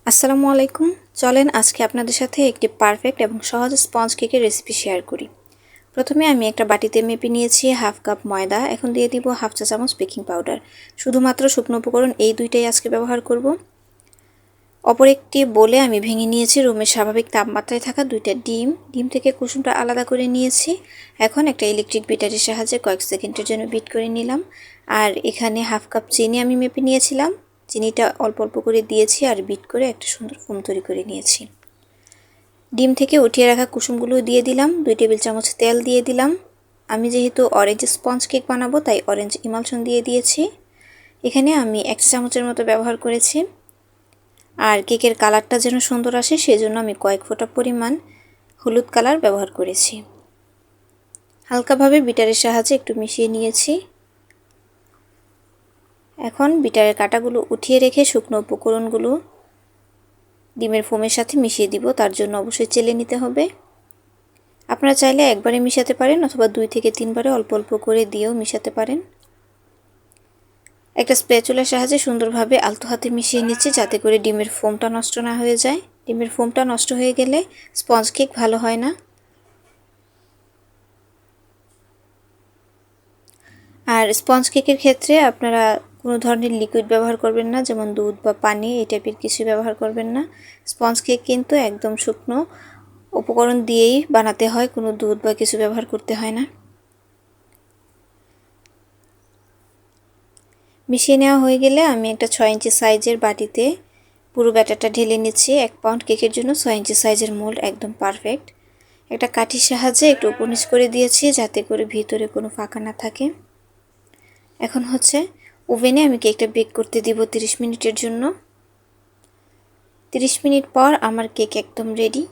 আসসালামু আলাইকুম। চলেন আজকে আপনাদের সাথে একটি পারফেক্ট এবং সহজ স্পঞ্জ কেকের রেসিপি শেয়ার করি। প্রথমে আমি একটা বাটিতে মেপে নিয়েছি হাফ কাপ ময়দা। এখন দিয়ে দিব হাফ চা চামচ বেকিং পাউডার। শুধুমাত্র শুকনো উপকরণ এই দুইটাই আজকে ব্যবহার করব। অপর একটি বলে আমি ভেঙে নিয়েছি রুমের স্বাভাবিক তাপমাত্রায় থাকা দুইটা ডিম থেকে কুসুমটা আলাদা করে নিয়েছি। এখন একটা ইলেকট্রিক বিটারের সাহায্যে কয়েক সেকেন্ডের জন্য বিট করে নিলাম। আর এখানে হাফ কাপ চিনি আমি মেপে নিয়েছিলাম। চিনিটা অল্প অল্প করে দিয়েছি আর বিট করে একটা সুন্দর ফোম তৈরি করে নিয়েছি। ডিম থেকে উঠিয়ে রাখা কুসুমগুলো দিয়ে দিলাম। 2 টেবিল চামচ তেল দিয়ে দিলাম। আমি যেহেতু অরেঞ্জ স্পঞ্জ কেক বানাবো তাই অরেঞ্জ ইমালশন দিয়ে দিয়েছি। এখানে আমি 1 চামচের মতো ব্যবহার করেছি। আর কেকের কালারটা যেন সুন্দর আসে সেজন্য আমি কয়েক ফোঁটা পরিমাণ হলুদ কালার ব্যবহার করেছি। হালকাভাবে বিটারের সাহায্যে একটু মিশিয়ে নিয়েছি। এখন বিটারের কাঁটাগুলো উঠিয়ে রেখে শুকনো উপকরণগুলো ডিমের ফোমের সাথে মিশিয়ে দিব। তার জন্য অবশ্যই চেলে নিতে হবে। আপনারা চাইলে একবারে মিশাতে পারেন অথবা 2 থেকে 3 বারে অল্প অল্প করে দিয়েও মিশাতে পারেন। একটা স্প্যাচুলার সাহায্যে সুন্দরভাবে আলতো হাতে মিশিয়ে নিচ্ছি যাতে করে ডিমের ফোমটা নষ্ট না হয়ে যায়। ডিমের ফোমটা নষ্ট হয়ে গেলে স্পঞ্জ কেক ভালো হয় না। আর স্পঞ্জ কেকের ক্ষেত্রে আপনারা কোনো ধরনের লিকুইড ব্যবহার করবেন না, যেমন দুধ বা পানি এই টাইপের কিছু ব্যবহার করবেন না। স্পঞ্জ কেক কিন্তু একদম শুকনো উপকরণ দিয়েই বানাতে হয়, কোনো দুধ বা কিছু ব্যবহার করতে হয় না। মিশিয়ে নেওয়া হয়ে গেলে আমি একটা 6 ইঞ্চি সাইজের বাটিতে পুরো ব্যাটারটা ঢেলে নিচ্ছি। 1 পাউন্ড কেকের জন্য 6 ইঞ্চি সাইজের মোল্ড একদম পারফেক্ট। একটা কাঠির সাহায্যে একটু উপর নিচ করে দিয়েছি যাতে করে ভিতরে কোনো ফাঁকা না থাকে। এখন ওভেনে আমি কেকটা বেক করতে দিব 30 মিনিটের জন্য। 30 মিনিট পর আমার কেক একদম রেডি।